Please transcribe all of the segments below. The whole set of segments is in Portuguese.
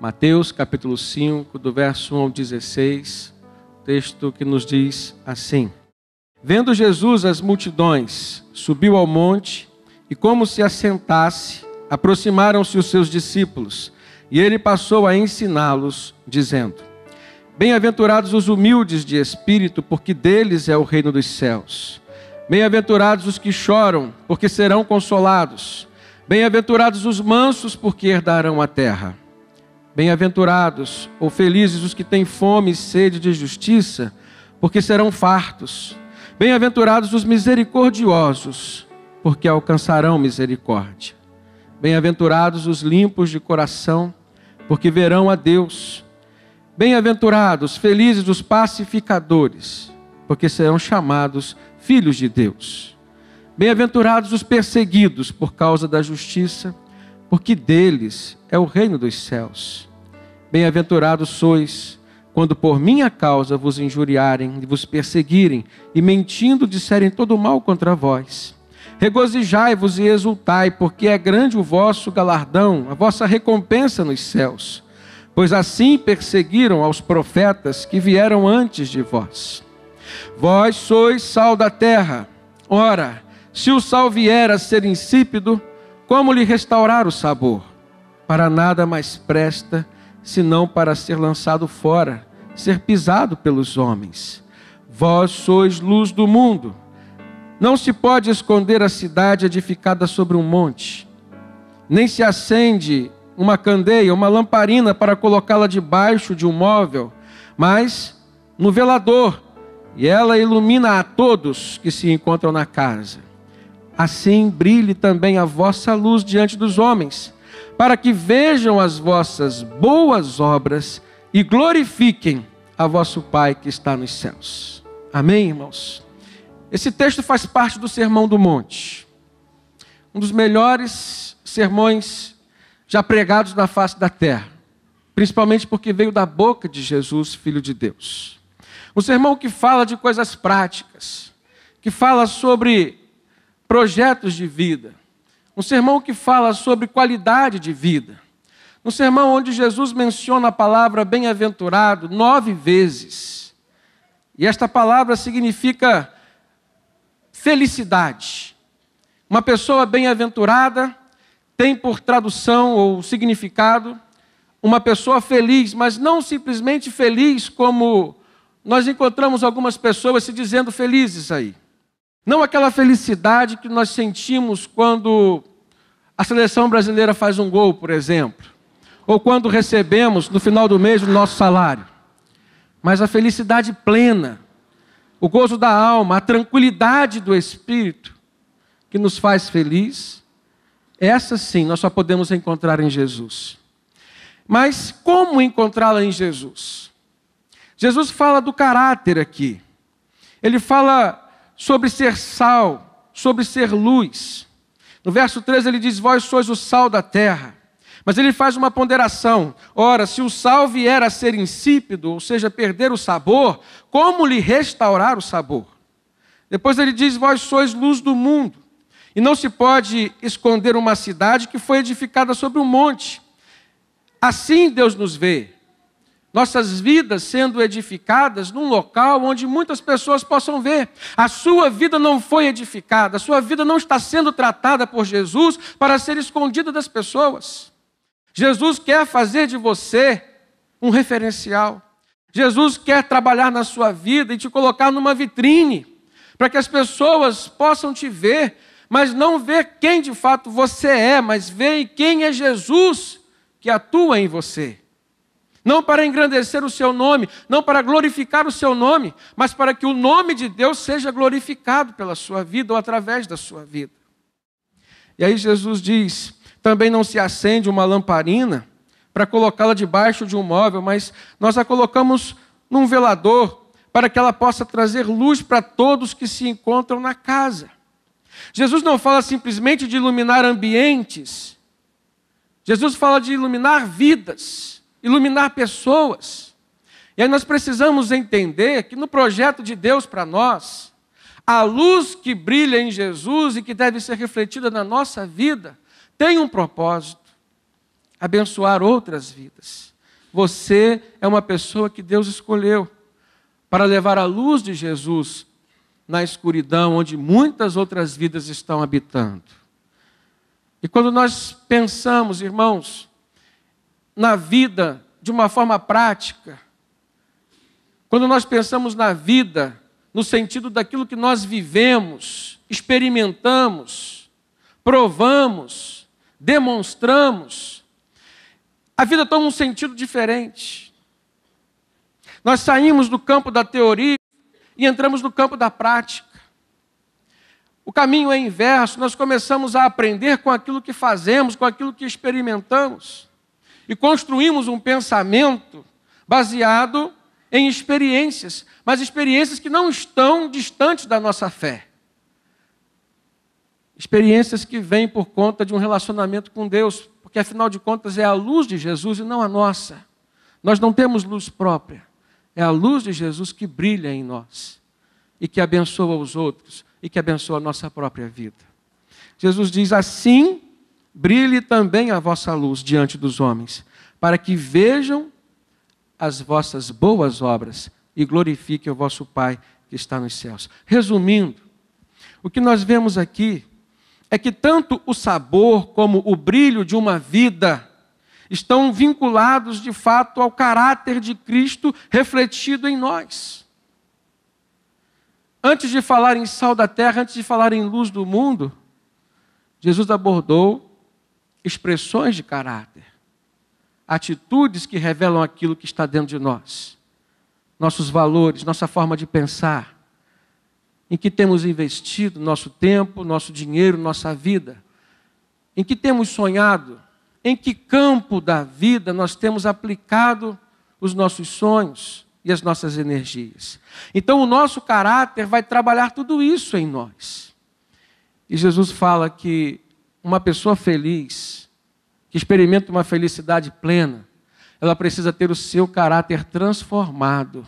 Mateus capítulo 5, do verso 1 ao 16, texto que nos diz assim: Vendo Jesus as multidões, subiu ao monte e, como se assentasse, aproximaram-se os seus discípulos, e ele passou a ensiná-los, dizendo: Bem-aventurados os humildes de espírito, porque deles é o reino dos céus. Bem-aventurados os que choram, porque serão consolados. Bem-aventurados os mansos, porque herdarão a terra. Bem-aventurados ou felizes os que têm fome e sede de justiça, porque serão fartos. Bem-aventurados os misericordiosos, porque alcançarão misericórdia. Bem-aventurados os limpos de coração, porque verão a Deus. Bem-aventurados, felizes os pacificadores, porque serão chamados filhos de Deus. Bem-aventurados os perseguidos por causa da justiça, porque deles é o reino dos céus. Bem-aventurados sois, quando por minha causa vos injuriarem e vos perseguirem, e mentindo disserem todo mal contra vós. Regozijai-vos e exultai, porque é grande o vosso galardão, a vossa recompensa nos céus. Pois assim perseguiram aos profetas que vieram antes de vós. Vós sois sal da terra. Ora, se o sal vier a ser insípido, como lhe restaurar o sabor? Para nada mais presta, senão para ser lançado fora, ser pisado pelos homens. Vós sois luz do mundo. Não se pode esconder a cidade edificada sobre um monte, nem se acende uma candeia, uma lamparina para colocá-la debaixo de um móvel, mas no velador, e ela ilumina a todos que se encontram na casa. Assim brilhe também a vossa luz diante dos homens, para que vejam as vossas boas obras e glorifiquem a vosso Pai que está nos céus. Amém, irmãos? Esse texto faz parte do Sermão do Monte, um dos melhores sermões já pregados na face da terra, principalmente porque veio da boca de Jesus, Filho de Deus. Um sermão que fala de coisas práticas, que fala sobre projetos de vida, um sermão que fala sobre qualidade de vida, um sermão onde Jesus menciona a palavra bem-aventurado 9 vezes, e esta palavra significa felicidade. Uma pessoa bem-aventurada tem por tradução ou significado uma pessoa feliz, mas não simplesmente feliz como nós encontramos algumas pessoas se dizendo felizes aí. Não aquela felicidade que nós sentimos quando a seleção brasileira faz um gol, por exemplo, ou quando recebemos no final do mês o nosso salário, mas a felicidade plena, o gozo da alma, a tranquilidade do espírito que nos faz feliz. Essa sim nós só podemos encontrar em Jesus. Mas como encontrá-la em Jesus? Jesus fala do caráter aqui. Ele fala sobre ser sal, sobre ser luz. No verso 13 ele diz: vós sois o sal da terra. Mas ele faz uma ponderação. Ora, se o sal vier a ser insípido, ou seja, perder o sabor, como lhe restaurar o sabor? Depois ele diz: vós sois luz do mundo. E não se pode esconder uma cidade que foi edificada sobre um monte. Assim Deus nos vê. Nossas vidas sendo edificadas num local onde muitas pessoas possam ver. A sua vida não foi edificada, a sua vida não está sendo tratada por Jesus para ser escondida das pessoas. Jesus quer fazer de você um referencial. Jesus quer trabalhar na sua vida e te colocar numa vitrine, para que as pessoas possam te ver, mas não ver quem de fato você é, mas ver quem é Jesus que atua em você. Não para engrandecer o seu nome, não para glorificar o seu nome, mas para que o nome de Deus seja glorificado pela sua vida ou através da sua vida. E aí Jesus diz: também não se acende uma lamparina para colocá-la debaixo de um móvel, mas nós a colocamos num velador para que ela possa trazer luz para todos que se encontram na casa. Jesus não fala simplesmente de iluminar ambientes. Jesus fala de iluminar vidas, iluminar pessoas. E aí nós precisamos entender que no projeto de Deus para nós, a luz que brilha em Jesus e que deve ser refletida na nossa vida, tem um propósito: abençoar outras vidas. você é uma pessoa que Deus escolheu para levar a luz de Jesus na escuridão, onde muitas outras vidas estão habitando. E quando nós pensamos, irmãos, na vida de uma forma prática, quando nós pensamos na vida no sentido daquilo que nós vivemos, experimentamos, provamos, demonstramos, a vida toma um sentido diferente. Nós saímos do campo da teoria e entramos no campo da prática. O caminho é inverso, nós começamos a aprender com aquilo que fazemos, com aquilo que experimentamos. E construímos um pensamento baseado em experiências, mas experiências que não estão distantes da nossa fé. Experiências que vêm por conta de um relacionamento com Deus, porque afinal de contas é a luz de Jesus e não a nossa. Nós não temos luz própria, é a luz de Jesus que brilha em nós e que abençoa os outros e que abençoa a nossa própria vida. Jesus diz assim: brilhe também a vossa luz diante dos homens, para que vejam as vossas boas obras e glorifiquem o vosso Pai que está nos céus. Resumindo, o que nós vemos aqui é que tanto o sabor como o brilho de uma vida estão vinculados de fato ao caráter de Cristo refletido em nós. Antes de falar em sal da terra, antes de falar em luz do mundo, Jesus abordou expressões de caráter, atitudes que revelam aquilo que está dentro de nós, nossos valores, nossa forma de pensar, em que temos investido nosso tempo, nosso dinheiro, nossa vida, em que temos sonhado, em que campo da vida nós temos aplicado os nossos sonhos e as nossas energias. Então o nosso caráter vai trabalhar tudo isso em nós. E Jesus fala que uma pessoa feliz, que experimenta uma felicidade plena, ela precisa ter o seu caráter transformado.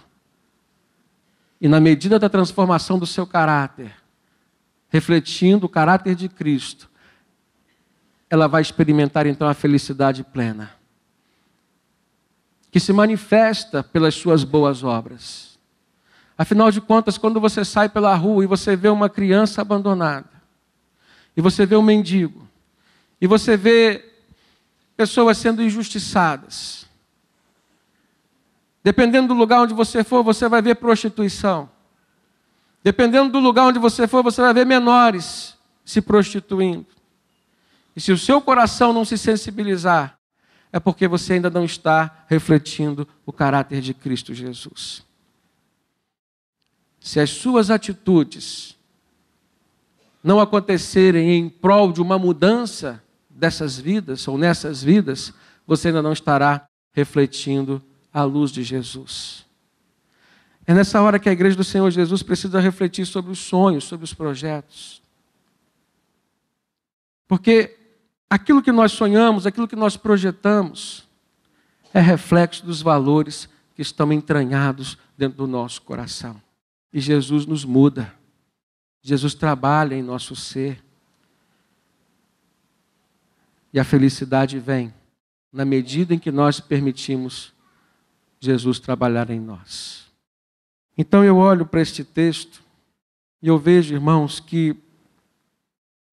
E na medida da transformação do seu caráter, refletindo o caráter de Cristo, ela vai experimentar então a felicidade plena, que se manifesta pelas suas boas obras. Afinal de contas, quando você sai pela rua e você vê uma criança abandonada, e você vê um mendigo, e você vê pessoas sendo injustiçadas, dependendo do lugar onde você for, você vai ver prostituição. Dependendo do lugar onde você for, você vai ver menores se prostituindo. E se o seu coração não se sensibilizar, é porque você ainda não está refletindo o caráter de Cristo Jesus. Se as suas atitudes não acontecerem em prol de uma mudança dessas vidas, ou nessas vidas, você ainda não estará refletindo a luz de Jesus. É nessa hora que a igreja do Senhor Jesus precisa refletir sobre os sonhos, sobre os projetos. Porque aquilo que nós sonhamos, aquilo que nós projetamos, é reflexo dos valores que estão entranhados dentro do nosso coração. E Jesus nos muda. Jesus trabalha em nosso ser. E a felicidade vem na medida em que nós permitimos Jesus trabalhar em nós. Então eu olho para este texto e eu vejo, irmãos, que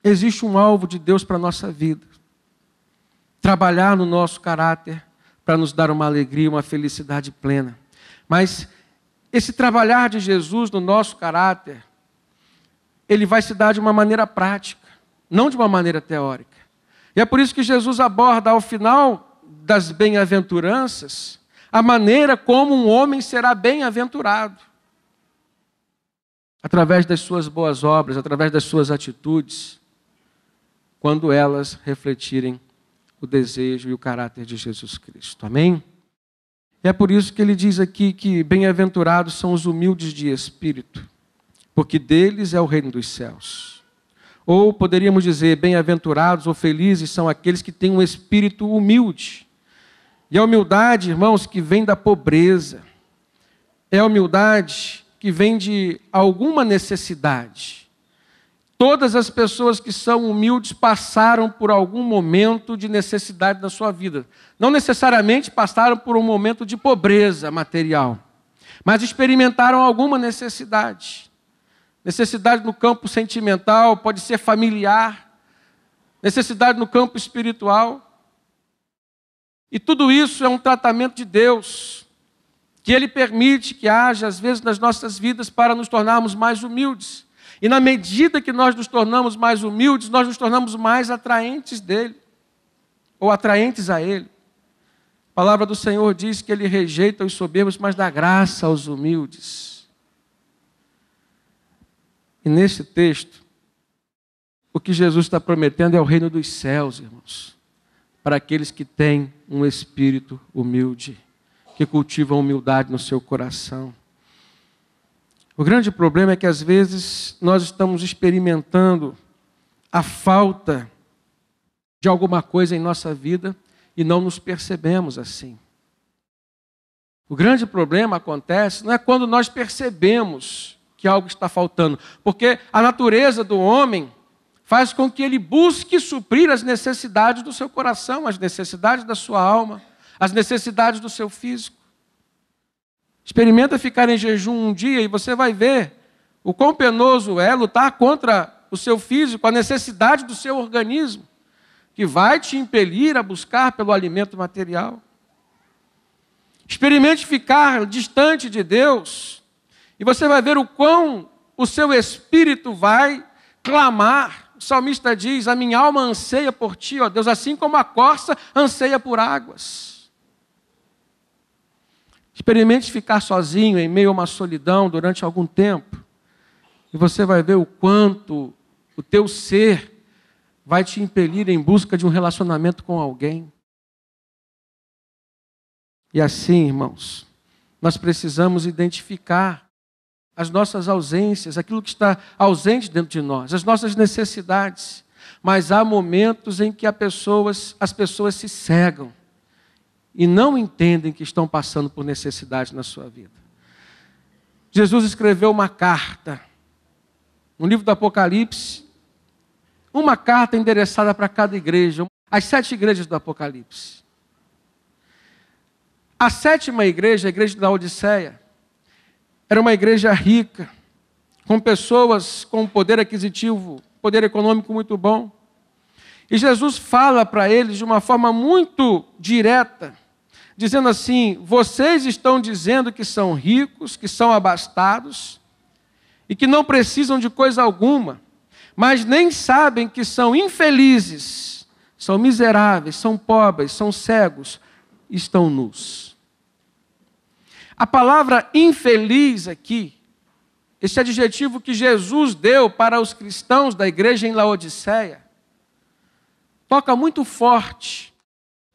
existe um alvo de Deus para a nossa vida. Trabalhar no nosso caráter para nos dar uma alegria, uma felicidade plena. Mas esse trabalhar de Jesus no nosso caráter, ele vai se dar de uma maneira prática, não de uma maneira teórica. E é por isso que Jesus aborda ao final das bem-aventuranças a maneira como um homem será bem-aventurado. Através das suas boas obras, através das suas atitudes, quando elas refletirem o desejo e o caráter de Jesus Cristo. Amém? E é por isso que ele diz aqui que bem-aventurados são os humildes de espírito, porque deles é o reino dos céus. Ou poderíamos dizer, bem-aventurados ou felizes são aqueles que têm um espírito humilde. E a humildade, irmãos, que vem da pobreza, é a humildade que vem de alguma necessidade. Todas as pessoas que são humildes passaram por algum momento de necessidade na sua vida. Não necessariamente passaram por um momento de pobreza material, mas experimentaram alguma necessidade. Necessidade no campo sentimental, pode ser familiar, necessidade no campo espiritual. E tudo isso é um tratamento de Deus, que Ele permite que haja, às vezes, nas nossas vidas para nos tornarmos mais humildes. E na medida que nós nos tornamos mais humildes, nós nos tornamos mais atraentes dEle, ou atraentes a Ele. A palavra do Senhor diz que Ele rejeita os soberbos, mas dá graça aos humildes. E nesse texto, o que Jesus está prometendo é o reino dos céus, irmãos, para aqueles que têm um espírito humilde, que cultivam humildade no seu coração. O grande problema é que às vezes nós estamos experimentando a falta de alguma coisa em nossa vida e não nos percebemos assim. O grande problema acontece não é quando nós percebemos que algo está faltando, porque a natureza do homem faz com que ele busque suprir as necessidades do seu coração, as necessidades da sua alma, as necessidades do seu físico. Experimenta ficar em jejum um dia e você vai ver o quão penoso é lutar contra o seu físico, a necessidade do seu organismo, que vai te impelir a buscar pelo alimento material. Experimente ficar distante de Deus e você vai ver o quão o seu espírito vai clamar. O salmista diz: a minha alma anseia por ti, ó Deus, assim como a corça anseia por águas. Experimente ficar sozinho em meio a uma solidão durante algum tempo e você vai ver o quanto o teu ser vai te impelir em busca de um relacionamento com alguém. E assim, irmãos, nós precisamos identificar as nossas ausências, aquilo que está ausente dentro de nós, as nossas necessidades. Mas há momentos em que as pessoas se cegam e não entendem que estão passando por necessidade na sua vida. Jesus escreveu uma carta, no livro do Apocalipse, uma carta endereçada para cada igreja, as 7 igrejas do Apocalipse. A 7ª igreja, a igreja da Laodiceia, era uma igreja rica, com pessoas com poder aquisitivo, poder econômico muito bom. E Jesus fala para eles de uma forma muito direta, dizendo assim: vocês estão dizendo que são ricos, que são abastados e que não precisam de coisa alguma, mas nem sabem que são infelizes, são miseráveis, são pobres, são cegos, estão nus. A palavra infeliz aqui, esse adjetivo que Jesus deu para os cristãos da igreja em Laodiceia, toca muito forte.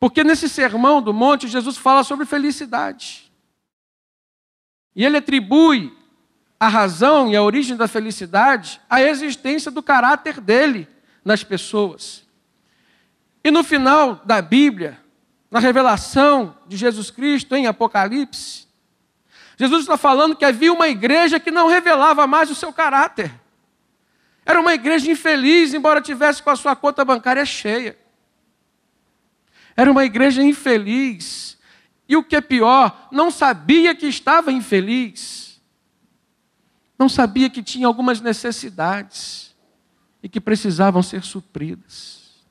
Porque nesse sermão do monte, Jesus fala sobre felicidade. E ele atribui a razão e a origem da felicidade à existência do caráter dele nas pessoas. E no final da Bíblia, na revelação de Jesus Cristo em Apocalipse, Jesus está falando que havia uma igreja que não revelava mais o seu caráter. Era uma igreja infeliz, embora tivesse com a sua conta bancária cheia. Era uma igreja infeliz. E o que é pior, não sabia que estava infeliz. Não sabia que tinha algumas necessidades e que precisavam ser supridas.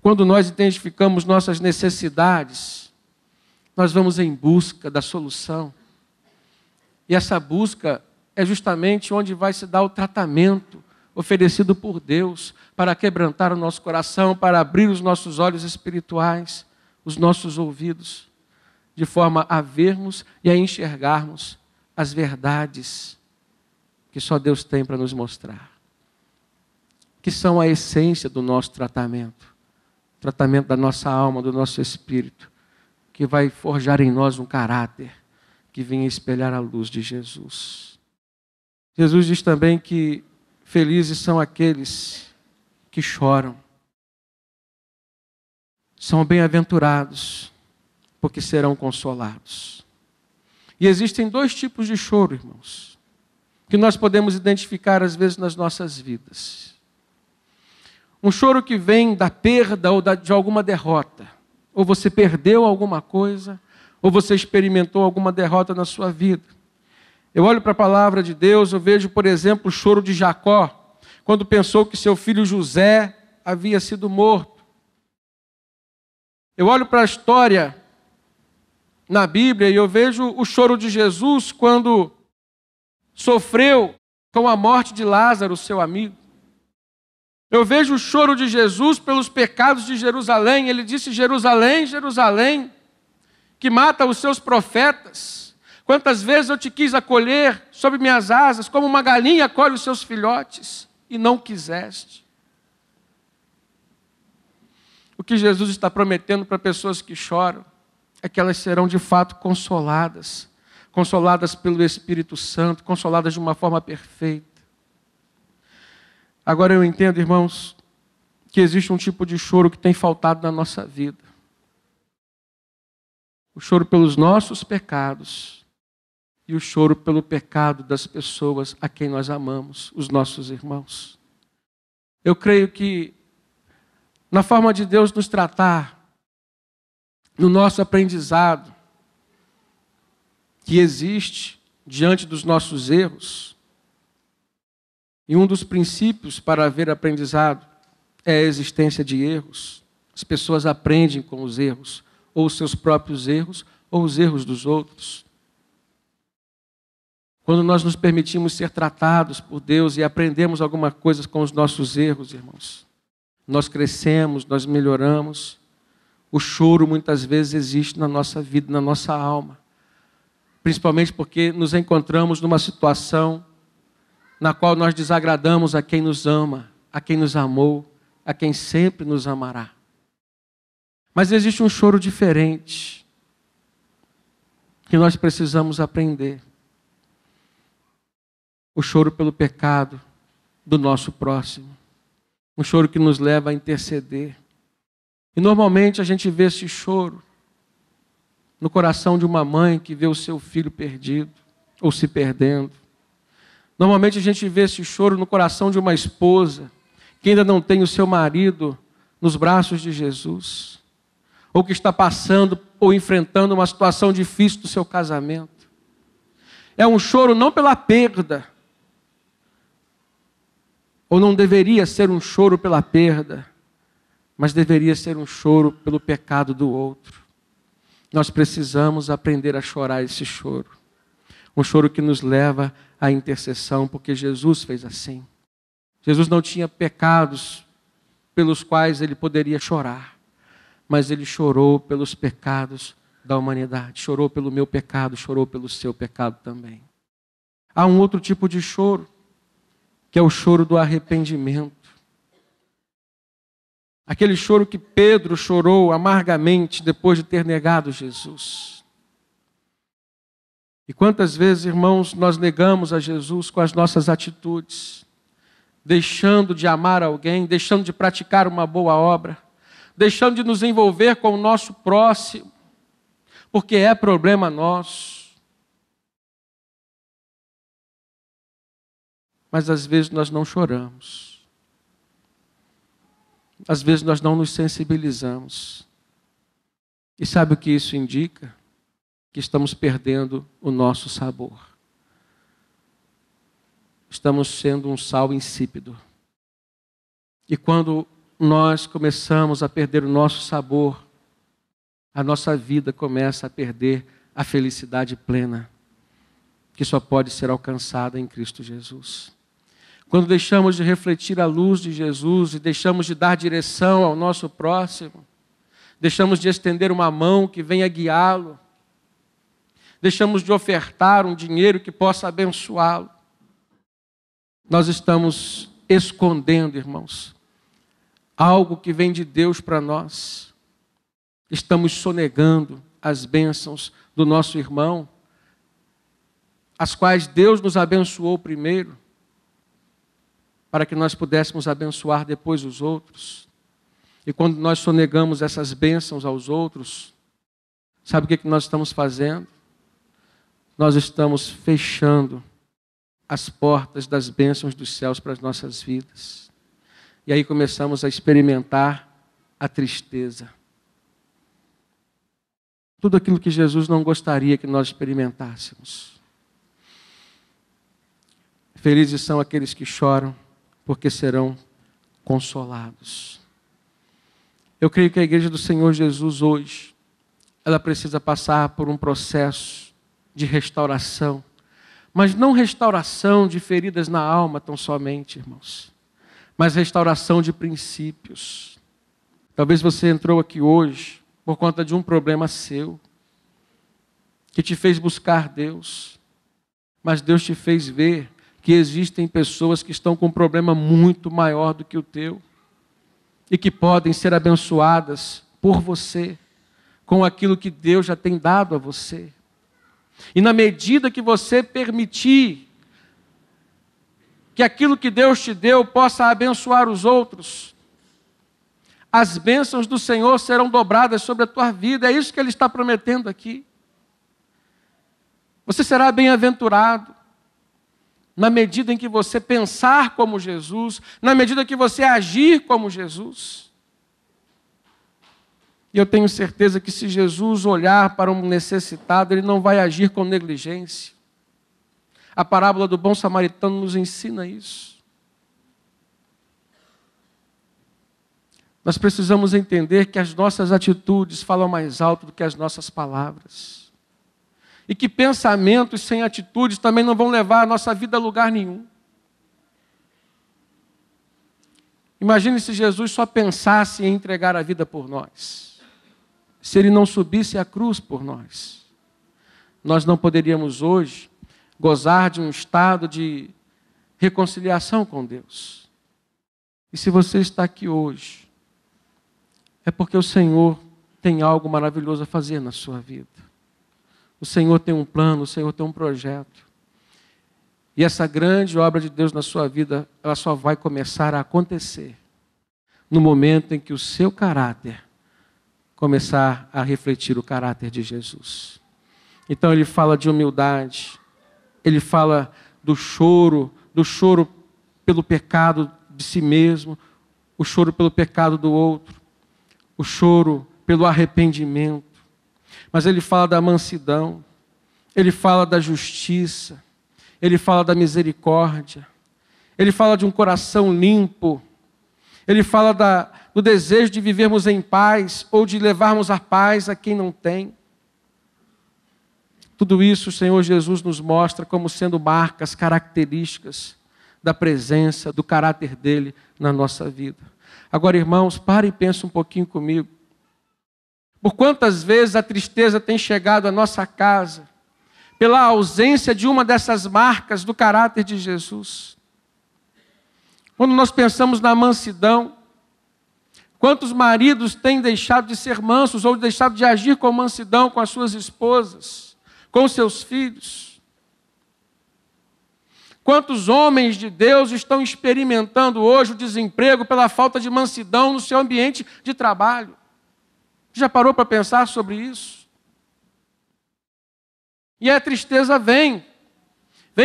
Quando nós identificamos nossas necessidades, nós vamos em busca da solução. E essa busca é justamente onde vai se dar o tratamento oferecido por Deus para quebrantar o nosso coração, para abrir os nossos olhos espirituais, os nossos ouvidos, de forma a vermos e a enxergarmos as verdades que só Deus tem para nos mostrar, que são a essência do nosso tratamento da nossa alma, do nosso espírito, que vai forjar em nós um caráter que venha espelhar a luz de Jesus. Jesus diz também que felizes são aqueles que choram. São bem-aventurados, porque serão consolados. E existem 2 tipos de choro, irmãos. que nós podemos identificar às vezes nas nossas vidas. Um choro que vem da perda ou de alguma derrota. Ou você perdeu alguma coisa, ou você experimentou alguma derrota na sua vida. Eu olho para a palavra de Deus, eu vejo, por exemplo, o choro de Jacó, quando pensou que seu filho José havia sido morto. Eu olho para a história na Bíblia e eu vejo o choro de Jesus quando sofreu com a morte de Lázaro, seu amigo. Eu vejo o choro de Jesus pelos pecados de Jerusalém. Ele disse: Jerusalém, Jerusalém, que mata os seus profetas. Quantas vezes eu te quis acolher sob minhas asas, como uma galinha acolhe os seus filhotes, e não quiseste. O que Jesus está prometendo para pessoas que choram é que elas serão de fato consoladas, consoladas pelo Espírito Santo, consoladas de uma forma perfeita. Agora eu entendo, irmãos, que existe um tipo de choro que tem faltado na nossa vida. O choro pelos nossos pecados e o choro pelo pecado das pessoas a quem nós amamos, os nossos irmãos. Eu creio que na forma de Deus nos tratar, no nosso aprendizado que existe diante dos nossos erros, e um dos princípios para haver aprendizado é a existência de erros. As pessoas aprendem com os erros, ou os seus próprios erros, ou os erros dos outros. Quando nós nos permitimos ser tratados por Deus e aprendemos alguma coisa com os nossos erros, irmãos, nós crescemos, nós melhoramos. O choro muitas vezes existe na nossa vida, na nossa alma. Principalmente porque nos encontramos numa situação na qual nós desagradamos a quem nos ama, a quem nos amou, a quem sempre nos amará. Mas existe um choro diferente que nós precisamos aprender. O choro pelo pecado do nosso próximo. Um choro que nos leva a interceder. E normalmente a gente vê esse choro no coração de uma mãe que vê o seu filho perdido ou se perdendo. Normalmente a gente vê esse choro no coração de uma esposa que ainda não tem o seu marido nos braços de Jesus, ou que está passando ou enfrentando uma situação difícil do seu casamento. É um choro não pela perda, ou não deveria ser um choro pela perda, mas deveria ser um choro pelo pecado do outro. Nós precisamos aprender a chorar esse choro. Um choro que nos leva à intercessão, porque Jesus fez assim. Jesus não tinha pecados pelos quais ele poderia chorar, mas ele chorou pelos pecados da humanidade. Chorou pelo meu pecado, chorou pelo seu pecado também. Há um outro tipo de choro, que é o choro do arrependimento. Aquele choro que Pedro chorou amargamente depois de ter negado Jesus. E quantas vezes, irmãos, nós negamos a Jesus com as nossas atitudes, deixando de amar alguém, deixando de praticar uma boa obra, deixando de nos envolver com o nosso próximo, porque é problema nosso. Mas às vezes nós não choramos. Às vezes nós não nos sensibilizamos. E sabe o que isso indica? Que estamos perdendo o nosso sabor. Estamos sendo um sal insípido. E quando nós começamos a perder o nosso sabor, a nossa vida começa a perder a felicidade plena, que só pode ser alcançada em Cristo Jesus. Quando deixamos de refletir a luz de Jesus e deixamos de dar direção ao nosso próximo, deixamos de estender uma mão que venha guiá-lo, deixamos de ofertar um dinheiro que possa abençoá-lo, nós estamos escondendo, irmãos, algo que vem de Deus para nós. Estamos sonegando as bênçãos do nosso irmão, as quais Deus nos abençoou primeiro, para que nós pudéssemos abençoar depois os outros. E quando nós sonegamos essas bênçãos aos outros, sabe o que nós estamos fazendo? Nós estamos fechando as portas das bênçãos dos céus para as nossas vidas. E aí começamos a experimentar a tristeza. Tudo aquilo que Jesus não gostaria que nós experimentássemos. Felizes são aqueles que choram, porque serão consolados. Eu creio que a igreja do Senhor Jesus hoje, ela precisa passar por um processo de restauração, mas não restauração de feridas na alma tão somente, irmãos, mas restauração de princípios. Talvez você entrou aqui hoje por conta de um problema seu, que te fez buscar Deus, mas Deus te fez ver que existem pessoas que estão com um problema muito maior do que o teu e que podem ser abençoadas por você, com aquilo que Deus já tem dado a você. E na medida que você permitir que aquilo que Deus te deu possa abençoar os outros, as bênçãos do Senhor serão dobradas sobre a tua vida. É isso que Ele está prometendo aqui. Você será bem-aventurado na medida em que você pensar como Jesus, na medida que você agir como Jesus. E eu tenho certeza que se Jesus olhar para um necessitado, Ele não vai agir com negligência. A parábola do bom samaritano nos ensina isso. Nós precisamos entender que as nossas atitudes falam mais alto do que as nossas palavras. E que pensamentos sem atitudes também não vão levar a nossa vida a lugar nenhum. Imagine se Jesus só pensasse em entregar a vida por nós. Se Ele não subisse à cruz por nós. Nós não poderíamos hoje gozar de um estado de reconciliação com Deus. E se você está aqui hoje, é porque o Senhor tem algo maravilhoso a fazer na sua vida. O Senhor tem um plano, o Senhor tem um projeto. E essa grande obra de Deus na sua vida, ela só vai começar a acontecer no momento em que o seu caráter começar a refletir o caráter de Jesus. Então ele fala de humildade, ele fala do choro pelo pecado de si mesmo, o choro pelo pecado do outro, o choro pelo arrependimento. Mas ele fala da mansidão, ele fala da justiça, ele fala da misericórdia, ele fala de um coração limpo, ele fala do desejo de vivermos em paz ou de levarmos a paz a quem não tem. Tudo isso o Senhor Jesus nos mostra como sendo marcas, características da presença, do caráter dele na nossa vida. Agora, irmãos, pare e pense um pouquinho comigo. Por quantas vezes a tristeza tem chegado à nossa casa pela ausência de uma dessas marcas do caráter de Jesus? Quando nós pensamos na mansidão, quantos maridos têm deixado de ser mansos ou deixado de agir com mansidão com as suas esposas, com seus filhos? Quantos homens de Deus estão experimentando hoje o desemprego pela falta de mansidão no seu ambiente de trabalho? Já parou para pensar sobre isso? E a tristeza vem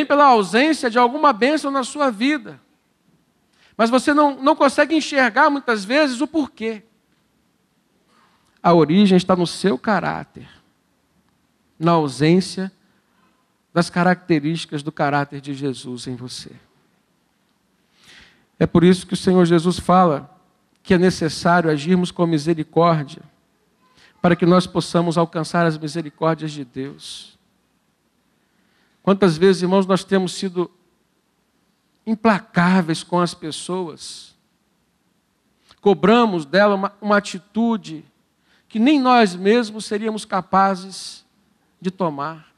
pela ausência de alguma bênção na sua vida. Mas você não consegue enxergar muitas vezes o porquê. A origem está no seu caráter, na ausência das características do caráter de Jesus em você. É por isso que o Senhor Jesus fala que é necessário agirmos com misericórdia, para que nós possamos alcançar as misericórdias de Deus. Quantas vezes, irmãos, nós temos sido implacáveis com as pessoas, cobramos dela uma atitude que nem nós mesmos seríamos capazes de tomar.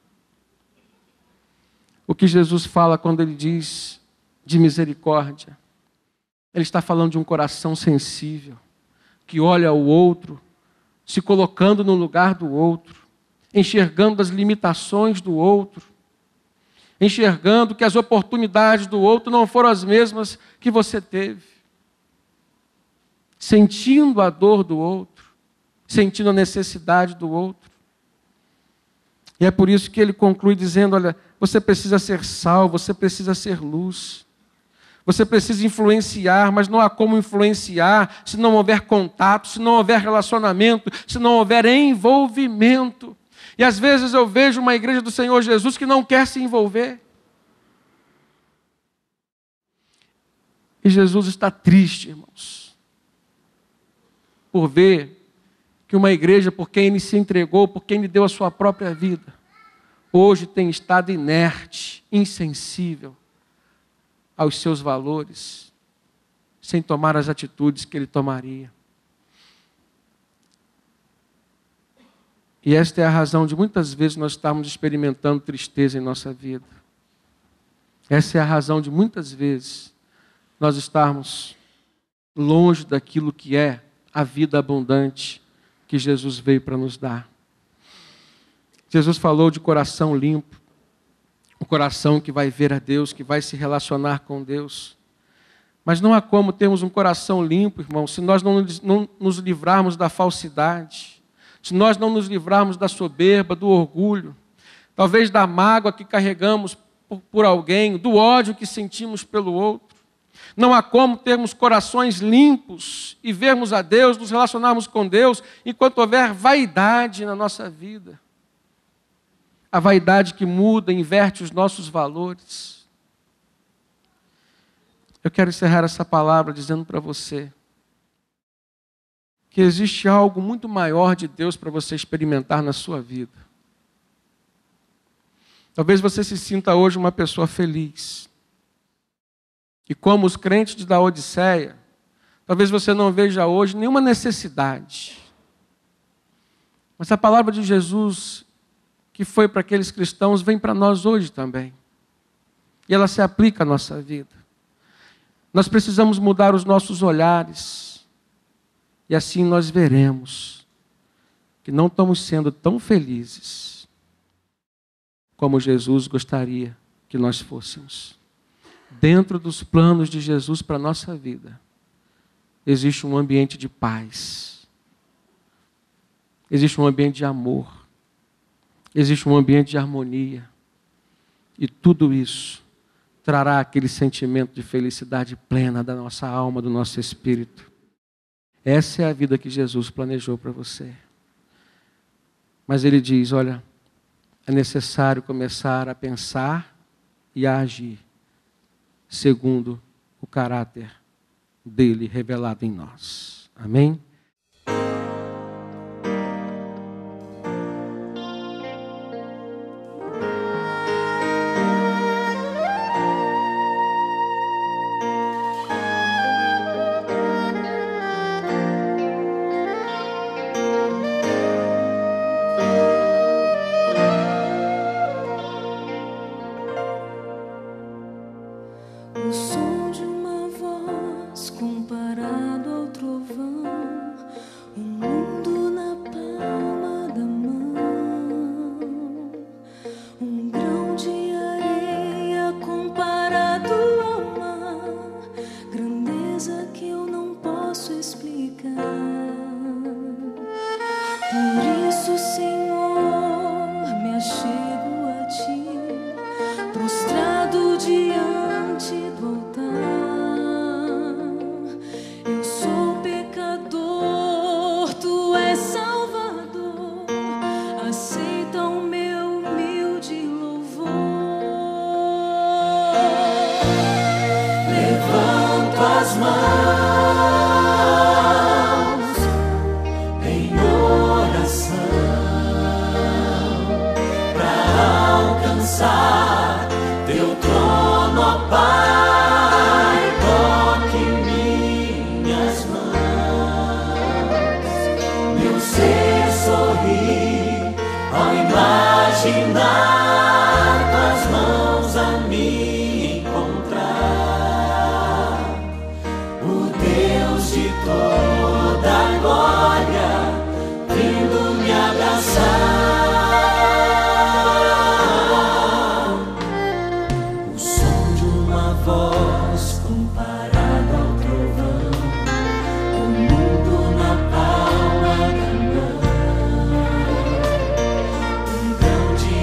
O que Jesus fala quando Ele diz de misericórdia, Ele está falando de um coração sensível, que olha o outro, se colocando no lugar do outro, enxergando as limitações do outro, enxergando que as oportunidades do outro não foram as mesmas que você teve, sentindo a dor do outro, sentindo a necessidade do outro. E é por isso que ele conclui dizendo, olha, você precisa ser sal, você precisa ser luz. Você precisa influenciar, mas não há como influenciar se não houver contato, se não houver relacionamento, se não houver envolvimento. E às vezes eu vejo uma igreja do Senhor Jesus que não quer se envolver. E Jesus está triste, irmãos, por ver que uma igreja por quem ele se entregou, por quem ele deu a sua própria vida, hoje tem estado inerte, insensível aos seus valores, sem tomar as atitudes que ele tomaria. E esta é a razão de muitas vezes nós estarmos experimentando tristeza em nossa vida. Essa é a razão de muitas vezes nós estarmos longe daquilo que é a vida abundante que Jesus veio para nos dar. Jesus falou de coração limpo, o coração que vai ver a Deus, que vai se relacionar com Deus. Mas não há como termos um coração limpo, irmão, se nós não nos livrarmos da falsidade, se nós não nos livrarmos da soberba, do orgulho, talvez da mágoa que carregamos por alguém, do ódio que sentimos pelo outro. Não há como termos corações limpos e vermos a Deus, nos relacionarmos com Deus, enquanto houver vaidade na nossa vida. A vaidade que muda, inverte os nossos valores. Eu quero encerrar essa palavra dizendo para você que existe algo muito maior de Deus para você experimentar na sua vida. Talvez você se sinta hoje uma pessoa feliz. E como os crentes de Laodiceia, talvez você não veja hoje nenhuma necessidade. Mas a palavra de Jesus, que foi para aqueles cristãos, vem para nós hoje também. E ela se aplica à nossa vida. Nós precisamos mudar os nossos olhares. E assim nós veremos que não estamos sendo tão felizes como Jesus gostaria que nós fôssemos. Dentro dos planos de Jesus para a nossa vida, existe um ambiente de paz. Existe um ambiente de amor. Existe um ambiente de harmonia. E tudo isso trará aquele sentimento de felicidade plena da nossa alma, do nosso espírito. Essa é a vida que Jesus planejou para você. Mas ele diz, olha, é necessário começar a pensar e a agir segundo o caráter dele revelado em nós. Amém? O som de uma voz comparado ao trovão, o mundo na palma da mão, um grão de areia comparado ao mar, grandeza que eu não posso explicar. Por isso, Senhor, me achego a Ti, prostrado diante do altar. Eu sou pecador, Tu és Salvador, aceita o meu humilde louvor. Levanto as mãos em oração para alcançar Teu trono, ó Pai, toque minhas mãos. Meu ser sorri ao imaginar Tuas mãos a me encontrar. O Deus de toda a glória vindo me abraçar. Voz comparada ao trovão, o mundo na palma da mão, um grão de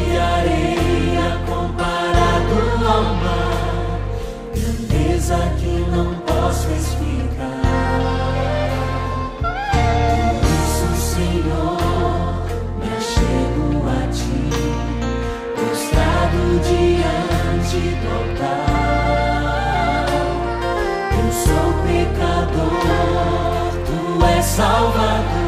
Salvador.